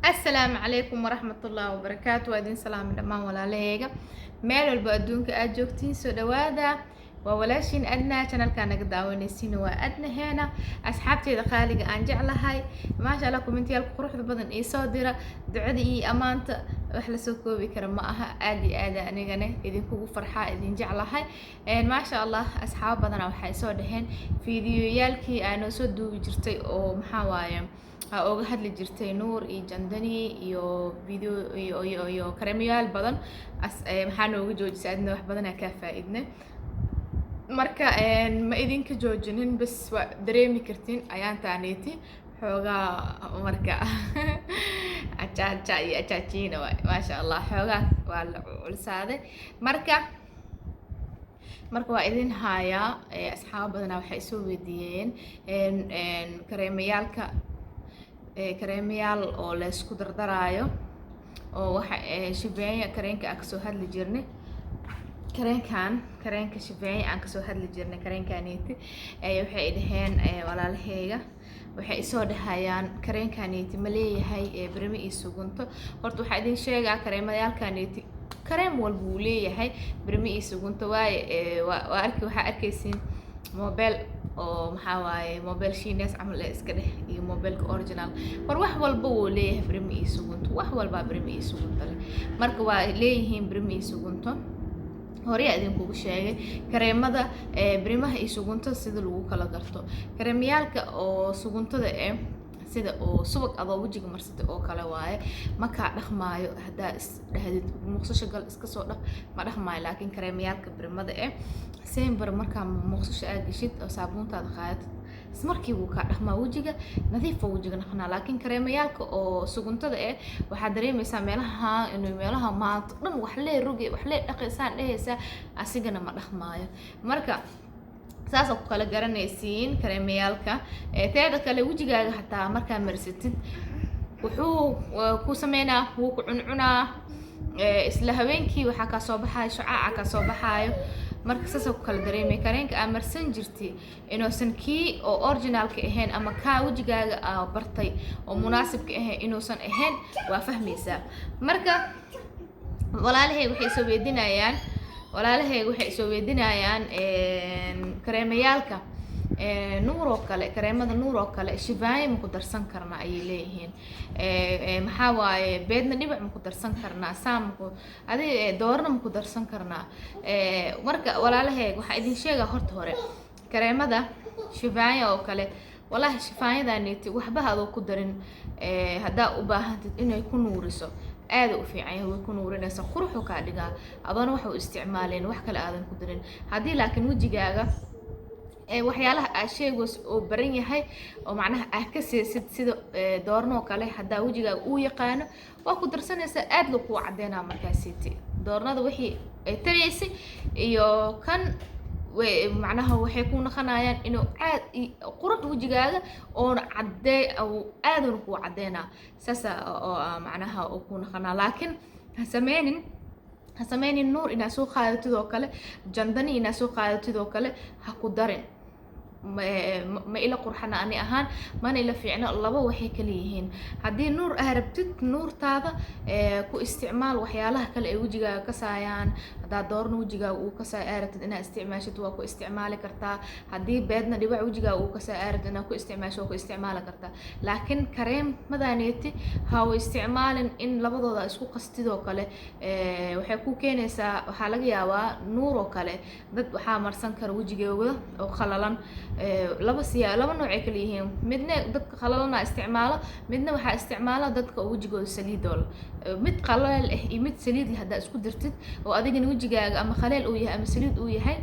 السلام عليكم ورحمة الله وبركاته وادين سلام دمان walaalahayga meel walba adduunka aad joogtiin soo dhawaada waa walaashin adna channelka naga daawanaysiin waa adna heena asxaabteeda qaaliga aan jeclahay maasha Allah commentayaal quruxda badan ee soo dira ducada iyo amaanta wax la soo koobi kara ma aha aad iyo aad anigana idinkugu farxaa idin jeclahay maasha Allah asxaab badan waxay soo dhaheen fiidiyoyaalkii aan soo duubi jirtay oo maxaa waaye oga hadli jirtay nuur iyo jandani iyo video iyo kareemayaal badan maxaa nooga joojisay adna wax badan ka faa'iidnay marka ma idinka joojinin bas waa dareemi kartiin ayaan taaneeti xoogaa marka achaachina maasha Allah xoogaa waa la culsaaday marka waa idin hayaa asxaab badan waxay soo weydiiyeen kareemayaalka kareemayaal oo la isku dardaraayo oo waxa shibeenya kareenka aan kasoo hadli jirnay kareenka shibeenya aan kasoo hadli jirnay kareenkaaniiti waxay dhaheen walaalahayga waxay soo dhahayaan kareenkaaniiti ma leeyahay barimi iyo sugunto horta waxaa idin sheegaa kareemayaalkaaniiti kareem walba uu leeyahay barimi iyo sugunto waxaa arkaysiin mobile oo maxaa waaye mobile shiines camal iska dheh iyo mobilka original war wax walba uu leeyahay barimi iyo sugunto wax walba barimi iyo sugunto leh marka waa leeyihiin barimi iyo sugunto hore idinkugu sheegay kareemada barimaha iyo sugunto sida lagu kala garto kareemayaalka oo suguntada sida oo subag adoo wajiga marsata oo kale waaye ma ka dhaqmaayo hadaa is dhahdid muqsasho gal iska soo dhaq ma dhaqmaayo laakiin kareemayaalka barimada sember marka muqsasho aad gashid oo saabuuntaada qaadid ismarkii wuu ka dhaqmaa wajiga nadiif oo wajiga naqnaa laakiin kareemayaalka oo suguntada waxaa dareemaysaa meelaha maanta dhan wax lee roge wax lee dhaqaysaan dhehaysaa asigana ma dhaqmaayo marka saas ku kala garanaysiin kareemayaalka teeda kale wajigaaga hataa markaa marsatid wuxuu ku sameynaa wuu ku cuncunaa isla habeenkii waxaa ka soo baxayo shucaaca ka soo baxayo marka saas ku kala dareemay kareenka aan marsan jirtay inuusan kii oo originalka ahayn ama ka wajigaaga bartay oo munaasibka ahayn inuusan ahayn waa fahmaysaa marka walaalahay waxay soo weydinayaan kareemayaalka nuur oo kale kareemada nuur oo kale shifaaya ma ku darsan karnaa ayay leeyihiin maxaa waaye beedna dhibac ma ku darsan karnaa saamku doorna ma ku darsan karnaa marka walaalahay waxaa idin sheegaa horta hore kareemada shifaaya oo kale wallahi shifaayadaaniti waxba adoo ku darin haddaa u baahantid inay ku nuuriso aad u fiican yahay way ku nuurinaysa quruxu ka dhigaa adana waxa uu isticmaaleen wax kale aadan ku darin hadii laakiin wajigaaga waxyaalaha aad sheegos oo baran yahay oo macnaha aad ka seesid sida doorno kale hadaa wajigaaga uu yaqaano waa ku darsanaysaa aad loo ku cadeynaa markaasiti doornada wixii ay tareysay iyo kan macnaha waxay ku naqanayaan inuu aad qurux wajigaaga oo cadee oo aadan ku cadeynaa saasa oo macnaha oo ku naqanaa laakiin ha sameynin nuur inaa soo qaadatid oo kale jandani inaa soo qaadatid oo kale ha ku darin ma ila qurxana ani ahaan mana ila fiicna laba waxay kala yihiin haddii nuur rabtid nuurtaada ku isticmaal waxyaalaha kale ee wajigaaga ka saayaan hadaa doorna wajigaaga uu ka saay rabtid inaad isticmaashid waa ku isticmaali kartaa haddii beedna dhibac wajigaaga uu ka saay rabtid inaad ku isticmaasho waa ku isticmaali kartaa laakiin kareemadaneeti ha u isticmaalin in labadooda isku qastid oo kale waxay ku keenaysaa waxaa laga yaabaa nuur oo kale dad waxaa marsan kara wajigooda oo qalalan laba nooc ay kala yihiin midna dadka qalalana isticmaalo midna waxaa isticmaala dadka wajigooda saliid mid qalal iyo mid saliid leh hadaa isku dirtid oo adigana wajigaaga ama qaleel uu yahay ama saliid uu yahay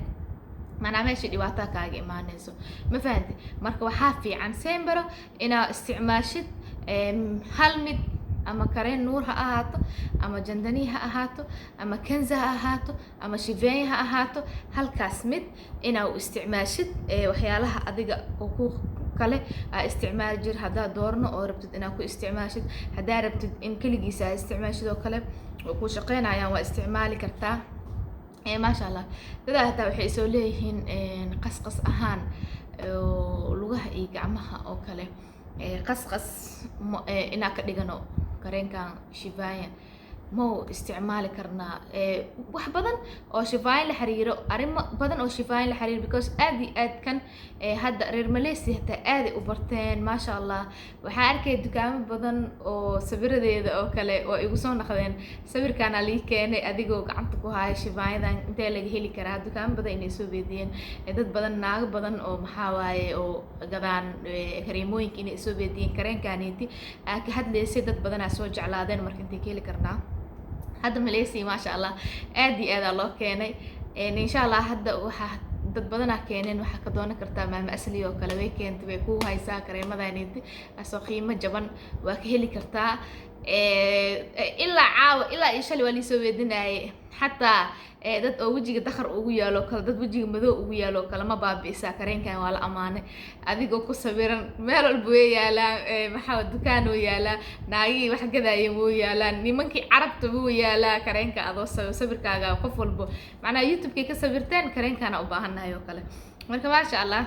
manaa meesha dhibaato kaaga imaanayso ma fahanti marka waxaa fiican sembero inaa isticmaashid hal mid ama kareen nuur ha ahaato ama jandani ha ahaato ama kanza ha ahaato ama shifaaya ha ahaato halkaas mid inaa u isticmaashid waxyaalaha adiga oo ku kale isticmaal jir hadaa doorno oo rabtid inaa ku isticmaashid hadaa rabtid in kaligiisa isticmaashid oo kale oo ku shaqeynayaan waa isticmaali kartaa maasha Allah dadaa hataa waxay soo leeyihiin qasqas ahaan lugaha iyo gacmaha oo kale qasqas inaa ka dhigano kareenkan Shivaya ما استعمال كرنا wax badan oo Shivaya la xiriiro arrimo badan oo Shivaya la xiriiro because aad kan hadda reer Malaysia hata aad u barteen ma sha Allah waxa arkay dukaamo badan oo sawiradeeda oo kale oo igu soo naqdeen sawirkan ali keenay adigoo gacanta ku haya Shivayadan intee laga heli karaa dukaamo badan inay soo weydiyeen dad badan naag badan oo maxaa waaye oo gadaan kareemooyinka inay soo weydiyeen kareenkaaniiti ka hadlaysay dad badan soo jeclaadeen marka intee ka heli karnaa هذا مليسي ما شاء الله آدي هذا الله كيني إن شاء الله هذا وح dad badana keeneen waxa ka doona kartaa maama asli oo kale way keentay way ku haysaa kareemadaanid asoo qiimo jaban waa ka heli kartaa ilaa caawa ilaa ishali wali soo weedinay hatta dad oo wajiga dakhar ugu yaalo kala dad wajiga madow ugu yaalo kala ma baabiisa kareenkan waa la amaanay adigoo ku sawiran meel walba way yaalaan maxaa dukaan oo yaala naagi wax gadaya oo yaalaan nimankii carabta oo yaala kareenka adoo sawirkaaga qof walba macnaa youtube-ka ka sawirteen kareenkana u baahanahay oo kale marka ma sha Allah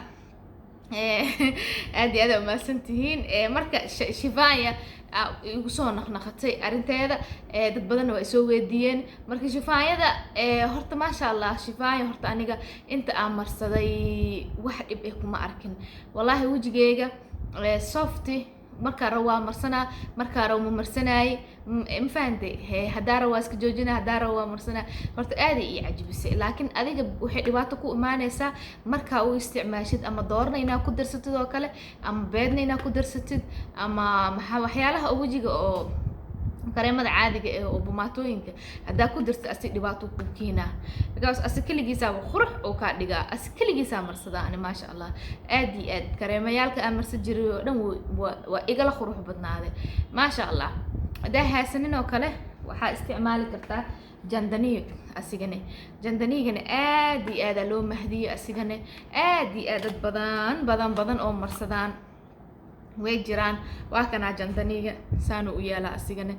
aad ma santihiin marka Shivaya igu soo naqnaqatay arinteeda dad badan way soo weydiyeen marka Shivayada horta ma sha Allah Shivaya horta aniga inta aan marsaday wax dhib ah kuma arkin wallahi wajigeyga softy marka rawaa marsana marka raw ma marsanay ma fahanti hadara waa iska joojina hadara waa marsana horta aad ay cajibisay laakiin adiga waxay dhibaato ku imaanaysaa marka uu isticmaashid ama doorna inaa ku darsatid oo kale ama beedna inaa ku darsatid ama waxyaalaha wajiga oo kareemada caadiga ah oo bumaatooyinka hadaa ku darto asi dhibaato ku keenaa because asi kaligiisa qurux oo ka dhiga asi kaligiisa marsada ani ma sha Allah aad kareemayaalka aan marsan jiray oo dhan waa igala qurux badnaaday ma sha Allah hadaa haasanin oo kale waxa isticmaali kartaa jandaniyo asigane jandanigana aad loo mahdiyo asigane aad dad badan oo marsadaan way jiraan waa kana jandaniga saano u yaala asigana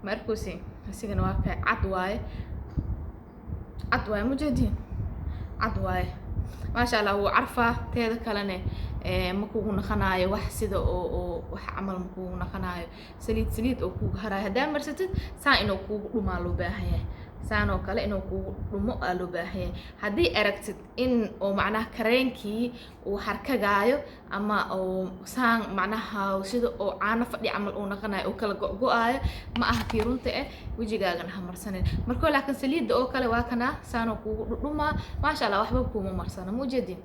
markuusi asigana waa ka cad waaye mujahidin cad waaye ma sha Allah wuu carfaa teeda kalena ma kugu naqanayo wax sida oo wax amal ma kugu naqanayo saliid oo kugu harayo hadaa marsatid saa inuu kugu dhumaa loo baahan yahay saano kale inuu kugu dhumo loo baahan yahay hadii aragtid in oo macnaha kareenkii uu harkagaayo ama oo saan macnaha sida oo caano fadhi amal uu naqanayo oo kala go'aayo ma aha runta wajigaagana ha marsanin marka laakiin saliid oo kale waa kana saano kugu dhumaa ma sha Allah waxba kuma marsana mujadin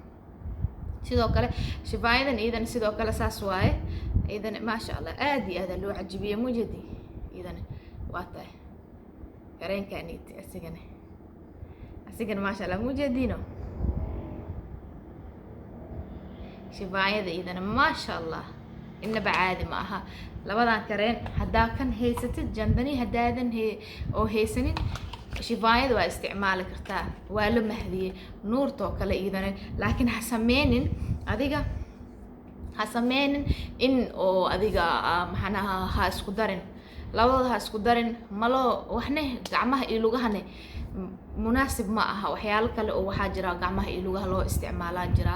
sidoo kale Shivayadan iidan sidoo kale saas waaye iidan ma sha Allah aad loo cajibiyo mujadin iidan waa tahay kareenkaanit asigana ma sha Allah mujadino Shivayada iidan ma sha Allah inaba caadi ma aha labadan kareen hadaa kan haysatid jandani hadaadan oo haysanin Shivayada waa isticmaali kartaa waa la mahdiyay nuurto kale iidan laakiin ha sameenin adiga in oo adiga maxanaha ha isku darin labadooda ha isku darin malo waxne gacmaha iyo lugahane munaasib ma aha waxyaalo kale oo waxa jira gacmaha iyo lugaha loo isticmaalaan jira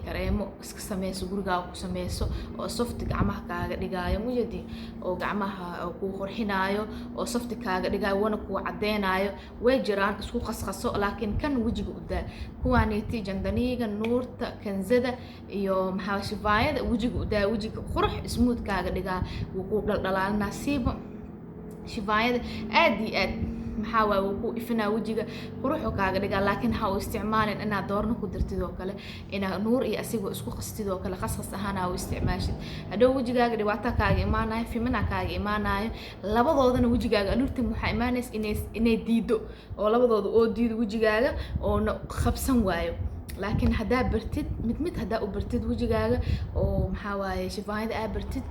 kareemo iska sameeyso gurigaaga ku sameeyso oo soft gacmaha kaaga dhigaayo mujadi oo gacmaha ku qurxinaayo oo soft kaaga dhigaayo wana ku cadeenaayo way jiraan isku qasqaso laakiin kan wajiga u daa kuwaaniti jandaniga nuurta kanzada iyo maxaa Shivayada wajiga u daa wajiga qurux smooth kaaga dhigaa wuu dhaldhalaalna siiba Shivayada aad maxaa waa ku ifinaa wajiga quruxo kaaga dhiga laakiin ha u isticmaalin inaad doorno ku dartid oo kale ina nuur iyo asigoo isku qastid oo kale qasqas ahaan u isticmaashid hadhow wajigaaga dhibaato kaaga imaanayo fimina kaaga imaanayo labadoodana wajigaaga anuurta waxa imaanays inay diido oo labadooda oo diido wajigaaga oo qabsan waayo laakiin hadaa bartid mid hadaa u bartid wajigaaga oo maxaa waaye Shivayada aad bartid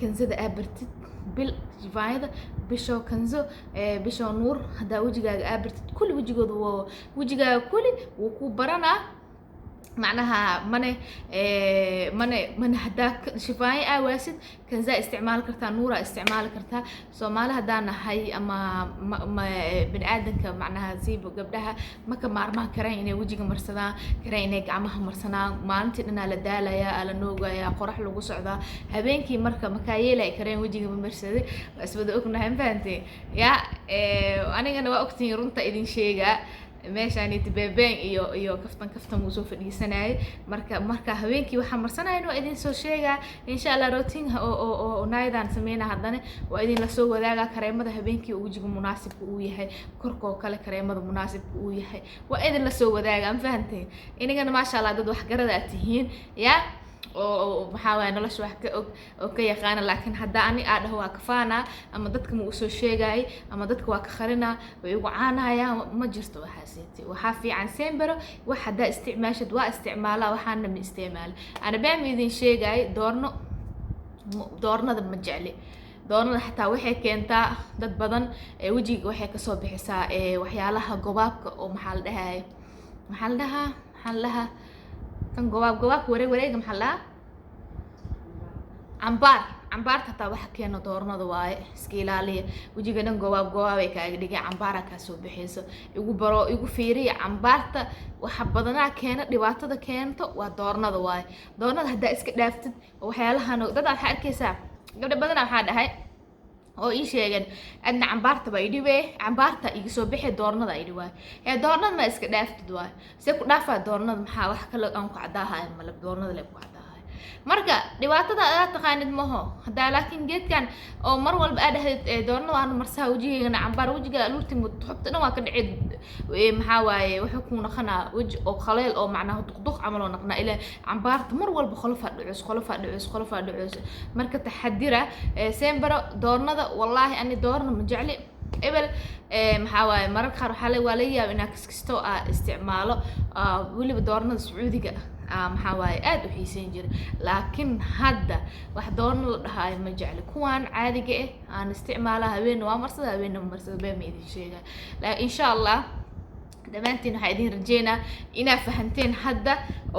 kanzada aad bartid bil Shivayada bisho kanzo bisho nuur hadaa wajigaaga aad bartid kulli wajigooda wajigaaga kulli wuu ku baranaa معناها من هداك شفاي واسد كان زي استعمال كرتا نورا استعمال كرتا سومالها دانا هاي اما ما بني ادمك معناها زيب قبلها ما كمارما كرين وجهك مرسدا كرين gacmaha marsanaa maalintii dhanaa la daalayaa ala noogayaa qorax lagu socdaa habeenkii marka makaayelay kareen wajiga marsaday isbada ognahay fahanteen ya anigana waa ogtiin runta idin sheegaa meeshaani tibebeen iyo kaftan uu soo fadhiisanay marka habeenkii waxa marsanayno idin soo sheegaa insha Allah routine oo naaydan sameeyna hadana waa idin la soo wadaaga kareemada habeenkii uu wajiga munaasibka uu yahay korkoo kale kareemada munaasibka uu yahay waa idin la soo wadaaga aan fahanteen inagana ma sha Allah dad wax garada tihiin ya oo maxaa waay nolosha wax ka og oo ka yaqaan laakiin hadda ani aad waa ka faana ama dadka ma soo sheegay ama dadka waa ka kharina way ugu caanaya ma jirto waxaasiti waxa fiican sembero wax hadda isticmaashad waa isticmaala waxaana ma isticmaal ana baa idin sheegay doornada ma jecli doornada xataa waxay keentaa dad badan wajiga waxay ka soo bixisaa waxyaalaha gobaabka oo maxaa la dhahaa kan gobaabka wareega maxaa la cambaar tataa waxa keeno doornada waaye iska ilaaliya wajiga dhan gobaab ay kaaga dhigay cambaara ka soo bixiyso igu fiiriya cambaarta waxa badanaa keena dhibaatada keento waa doornada waaye doornada hadda iska dhaaftid waxyaalahan dad waxa arkaysaa gabdho badan waxa dhahay oo ii sheegan adna cambaarta bay dhibay cambaarta iga soo bixi doornada ay dhibay doornada ma iska dhaaftid waay si ku dhaafaa doornada maxaa wax kale aan ku cadaahay malab doornada la ku cadaahay marka dhibaatada aad taqaanid maho hada laakiin geedkan oo mar walba aad dhahayd doornada aan marsaa wajigeena cambaar wajiga lurti mudxubta dhan waa ka dhicid maxaa waaye wuxuu ku naqanaa waji oo khaleel oo macnaha duqduq camal oo naqna ila cambaarta mar walba kholofa dhicus marka taxadira sembero doornada wallahi ani doorna ma jecli ebel maxaa waaye mararka qaar waxa la yaab inaa kaskisto isticmaalo waliba doornada sacuudiga maxaa waaye aad u xiiseyn jiray laakiin hadda wax doorna la dhahayo ma jecli kuwan caadiga aan isticmaala habeen waa marsada baa ma idin sheegaa laakiin insha Allah dhammaantiin waxaa idin rajeynaa inaa fahanteen hadda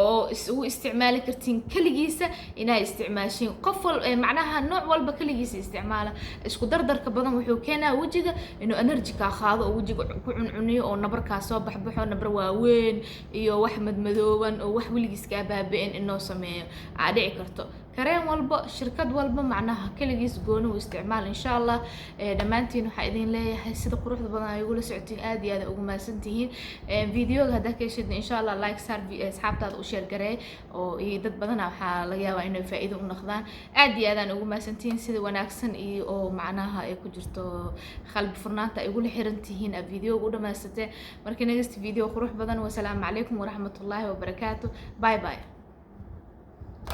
oo u isticmaali kartiin kaligiisa inaa isticmaashiin qof macnaha nooc walba kaligiisa isticmaala isku dardarka badan wuxuu keenaa wajiga inuu energy ka qaado oo wajiga ku cuncuniyo oo nabarka soo baxbaxo nabar waaweyn iyo wax madmadooban oo wax wiligiis ka baabeen inoo sameeyo dhici karto kareen walba shirkad walba macnaha kaligiis gooni u isticmaal insha Allah dhamaantiin waxa idin leeyahay sida quruxda badan ay ugu la socotiin aad iyo aad ugu maasantihiin videoga hadda ka shid insha Allah like sar asxaabtaada u share garee oo dad badan waxa laga yaabaa inay faa'iido u noqdaan aad iyo aad ugu maasantihiin sida wanaagsan iyo oo macnaha ay ku jirto qalbi furnaanta ay ugu la xirantihiin videoga u dhamaysatay markii next video qurux badan wa salaamu calaykum wa rahmatullaahi wa barakaatuh bye bye